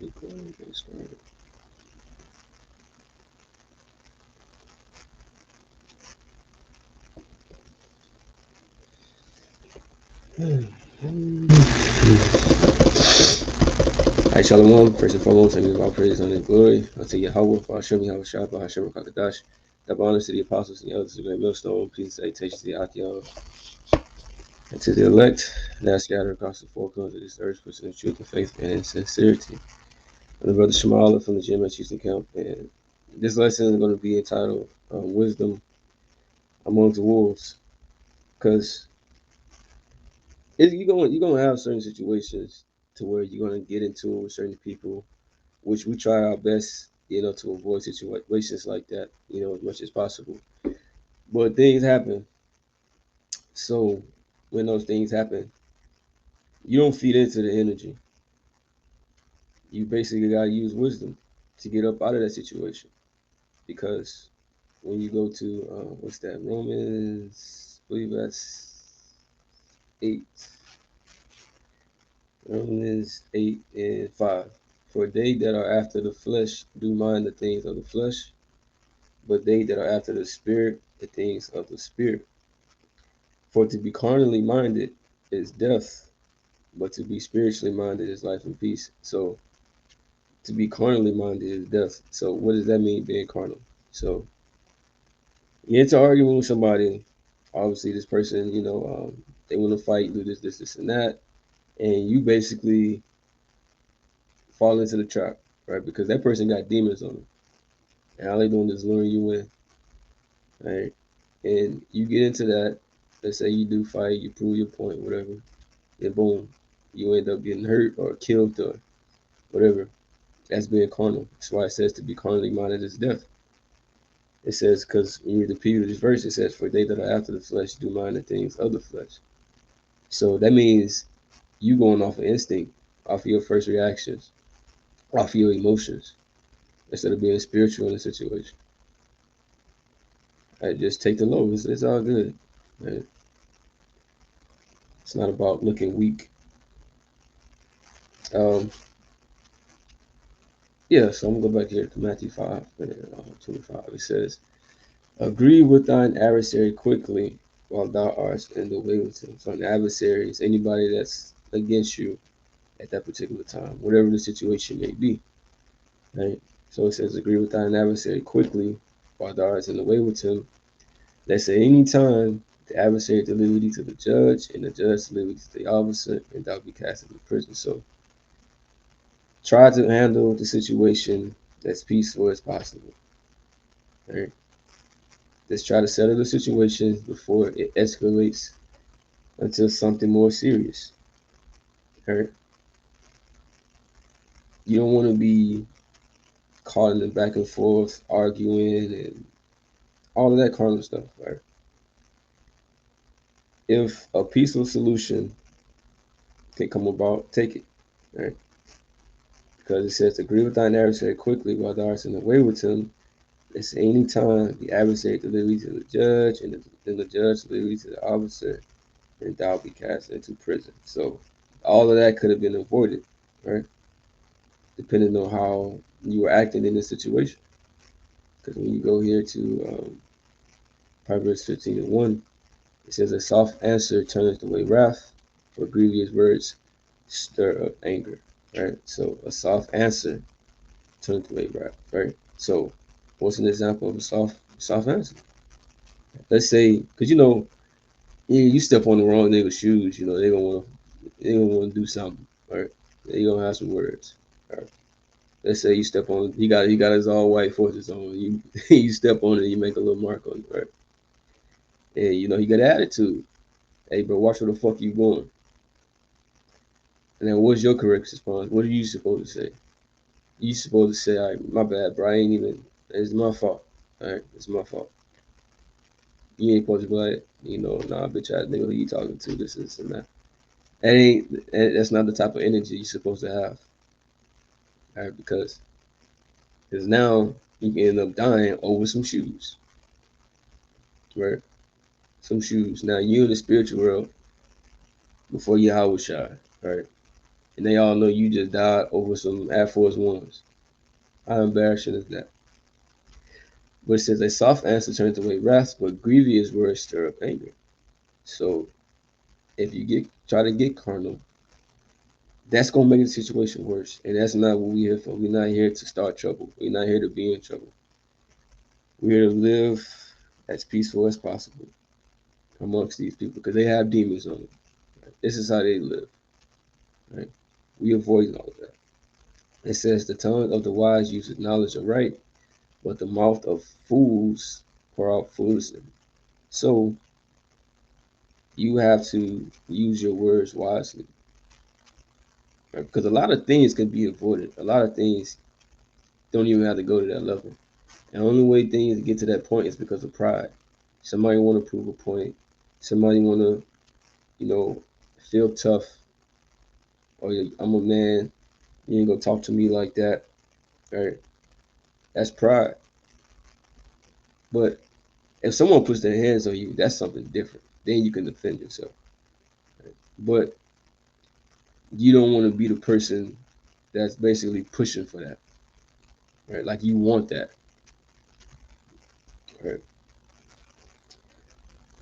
Recording get started. Hi, Shalom. First and foremost, I give all praise and glory unto Yahweh, for Hashem, Yahweh Shah, for Hashem, Kakadash. Double honors to the apostles and the elders of the great millstone. Peace and salutations to the Achaeon and to the elect that are scattered across the four corners of this earth, pursuing truth and faith and in sincerity. I'm the brother Shamala from the Gym at Houston Camp, and this lesson is going to be entitled Wisdom Among the Wolves, because you're gonna have certain situations to where you're gonna get into it with certain people, which we try our best, to avoid situations like that, as much as possible. But things happen. So when those things happen, you don't feed into the energy. You basically gotta use wisdom to get up out of that situation. Because when you go to what's that, Romans, I believe that's 8, Romans 8:5. For they that are after the flesh do mind the things of the flesh, but they that are after the spirit, the things of the spirit. For to be carnally minded is death, but to be spiritually minded is life and peace. So to be carnally minded is death. So what does that mean, being carnal? So you get into arguing with somebody. Obviously, this person, they want to fight, do this, and that, and you basically fall into the trap, right? Because that person got demons on them, and all they doing is luring you in, right? And you get into that. Let's say you do fight, you prove your point, whatever. Then boom, you end up getting hurt or killed or whatever. That's being carnal. That's why it says to be carnally minded is death. It says, because when you read the previous verse, it says, for they that are after the flesh do mind the things of the flesh. So that means you going off of instinct, off of your first reactions, off of your emotions, instead of being spiritual in the situation. I just take the low. It's all good. Right? It's not about looking weak. Um, yeah, so I'm gonna go back here to Matthew 5 and 25. It says, agree with thine adversary quickly while thou art in the way with him. So an adversary is anybody that's against you at that particular time, whatever the situation may be. Right? So it says, agree with thine adversary quickly while thou art in the way with him. Let's say any time the adversary deliver thee to the judge, and the judge deliver thee to the officer, and thou be cast into prison. So try to handle the situation as peaceful as possible. Right? Just try to settle the situation before it escalates until something more serious. Right? You don't want to be caught in the back and forth, arguing, and all of that kind of stuff. Right? If a peaceful solution can come about, take it. Right? Because it says, agree with thine adversary quickly while thou art in the way with him. It's any time the adversary deliver to the judge, and then the judge deliver to the officer, and thou be cast into prison. So all of that could have been avoided, right? Depending on how you were acting in this situation. Because when you go here to Proverbs 15:1, it says, a soft answer turneth away wrath, for grievous words stir up anger, right? So a soft answer turneth away wrath, right? So what's an example of a soft answer? Let's say, because yeah, you step on the wrong nigga's shoes, they gonna want to do something, right? They gonna have some words. Right? Let's say you step on, he got his all white forces on. You you step on it, you make a little mark on it, right? And he got attitude. Hey, bro, watch where the fuck you going. And then what's your correct response? What are you supposed to say? You supposed to say, all right, my bad, bro. I ain't even. It's my fault. All right, it's my fault. You ain't supposed to be like, nah, bitch ass nigga, who you talking to? This, and that. That's not the type of energy you're supposed to have. All right, because now you can end up dying over some shoes, right? Some shoes. Now you in the spiritual world before Yahweh Shai, right? and they all know you just died over some Air Force Ones. How embarrassing is that? But it says a soft answer turns away wrath, but grievous words stir up anger. So if you try to get carnal, that's gonna make the situation worse. And that's not what we're here for. We're not here to start trouble. We're not here to be in trouble. We're here to live as peaceful as possible amongst these people because they have demons on them. Right? This is how they live. Right? We avoid all of that. It says the tongue of the wise uses knowledge aright, but the mouth of fools pour out foolishness. So you have to use your words wisely. Right? Because a lot of things can be avoided. A lot of things don't even have to go to that level. And the only way things get to that point is because of pride. Somebody want to prove a point. Somebody want to, feel tough. Or I'm a man. You ain't gonna talk to me like that. Right? That's pride. But if someone puts their hands on you, that's something different. Then you can defend yourself. Right? But you don't want to be the person that's basically pushing for that. Right? Like you want that. Right?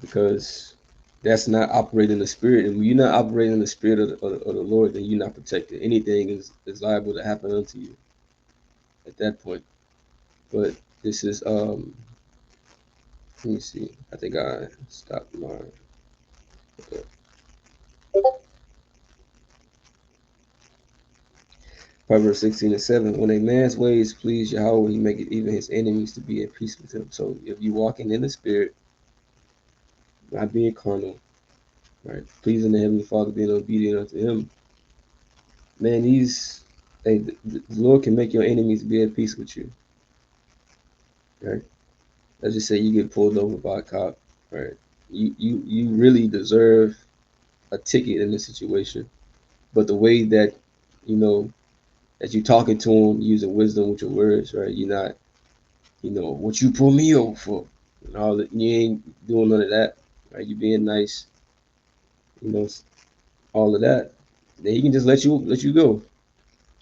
Because that's not operating the spirit. And when you're not operating the spirit of the Lord, then you're not protected. Anything is liable to happen unto you at that point. But this is let me see. I think I stopped mine. Proverbs 16:7. When a man's ways please Yahweh, he maketh even his enemies to be at peace with him. So if you're walking in the spirit, not being carnal, right? Pleasing the Heavenly Father, being obedient unto him, man, the Lord can make your enemies be at peace with you. Right? Let's just say you get pulled over by a cop, right? You really deserve a ticket in this situation. But the way that, you know, that you talking to him, using wisdom with your words, right? You're not, what you pull me over for. And all that, you ain't doing none of that. Right? You being nice, you know, all of that. Then he can just let you go.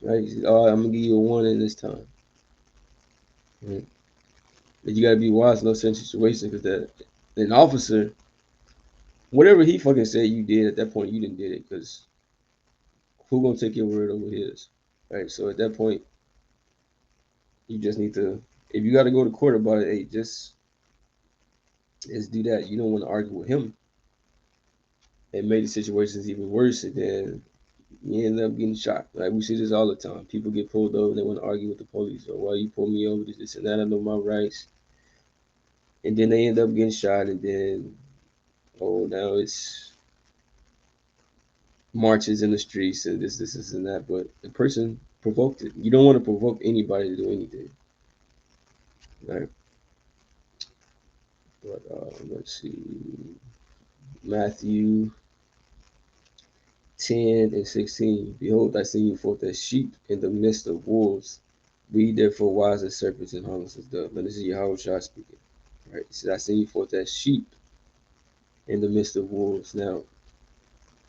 Right? Oh, I'm gonna give you a warning this time. Right? But you gotta be wise in those certain situations because that an officer, whatever he fucking said you did at that point, you didn't did it because who gonna take your word over his? Right. So at that point, you just need to, if you got to go to court about it, hey, just do that. You don't want to argue with him and make the situations even worse, and then you end up getting shot. Like we see this all the time. People get pulled over, they want to argue with the police, or why you pull me over, this and that. I know my rights, and then they end up getting shot, and then now it's marches in the streets and this and that. But the person provoked it. You don't want to provoke anybody to do anything, right? But let's see, Matthew 10:16. Behold, I send you forth as sheep in the midst of wolves. Be therefore wise as serpents and harmless as doves. Now this is Yahweh Shah speaking. Right? He said, I send you forth as sheep in the midst of wolves. Now,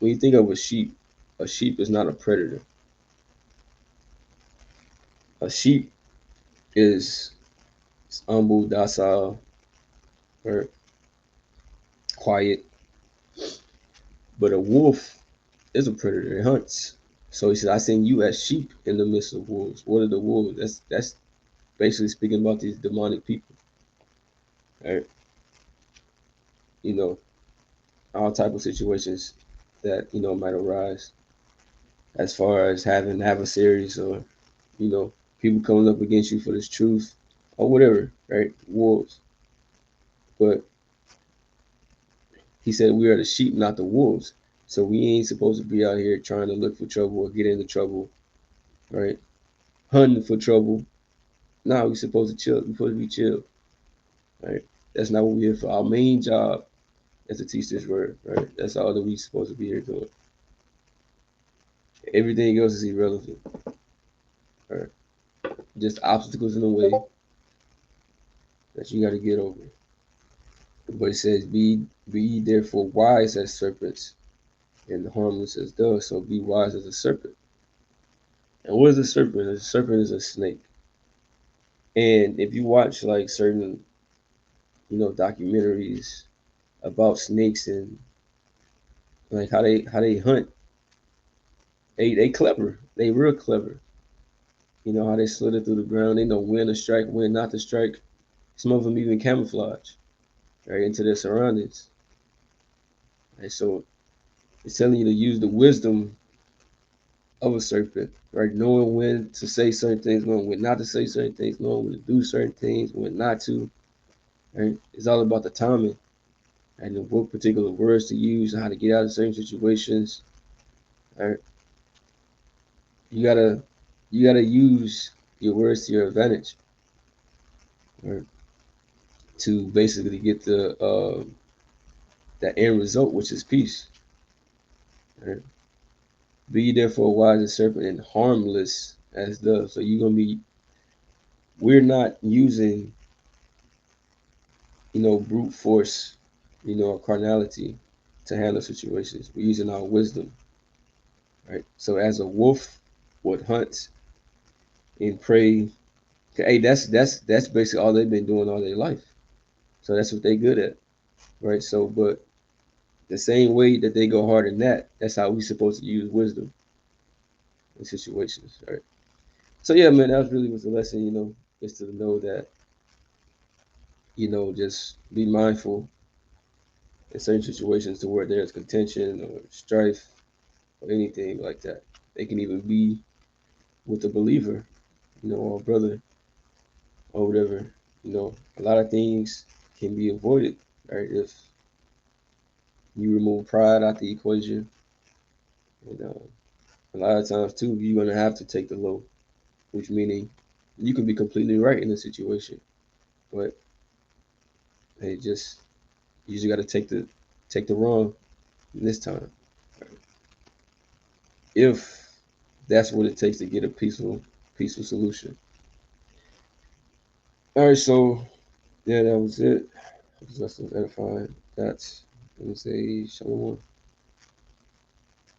when you think of a sheep is not a predator. A sheep is humble, docile, or quiet. But a wolf is a predator. It hunts. So he said, I send you as sheep in the midst of wolves. What are the wolves? That's basically speaking about these demonic people. Right? You know, all type of situations that, might arise as far as having adversaries or, people coming up against you for this truth or whatever, right? Wolves. But he said we are the sheep, not the wolves. So we ain't supposed to be out here trying to look for trouble or get into trouble, right? Hunting for trouble. No, we supposed to chill. We supposed to be chill, right? That's not what we're here for. Our main job is to teach this word, right? That's all that we supposed to be here doing. Everything else is irrelevant, right? Just obstacles in the way that you got to get over. But it says, be therefore wise as serpents and harmless as doves. So be wise as a serpent. And what is a serpent? A serpent is a snake. And if you watch like certain, documentaries about snakes and like how they hunt, they clever. They real clever. You know how they slither through the ground. They know when to strike, when not to strike. Some of them even camouflage right into their surroundings. And so it's telling you to use the wisdom of a serpent, right? Knowing when to say certain things, knowing when not to say certain things, knowing when to do certain things, when not to. Right? It's all about the timing and what particular words to use and how to get out of certain situations. Right? You gotta you gotta use your words to your advantage, right? To basically get the end result, which is peace. Right? Be therefore wise as serpent and harmless as doves. So you're gonna be. We're not using brute force, carnality to handle situations. We're using our wisdom, right? So as a wolf would hunt and prey, hey, that's basically all they've been doing all their life. So that's what they're good at, right? So, but the same way that they go hard in that, that's how we supposed to use wisdom in situations, right? So yeah, man, that was really was the lesson, is to know that, just be mindful in certain situations to where there's contention or strife or anything like that. They can even be with a believer, or a brother or whatever. A lot of things can be avoided, right? If you remove pride out the equation, and a lot of times too, you're gonna have to take the low, which meaning you can be completely right in the situation, but hey, just you just got to take the wrong this time, if that's what it takes to get a peaceful solution. All right, so yeah, that was it. This lesson was edifying. That's, let me say, shalom.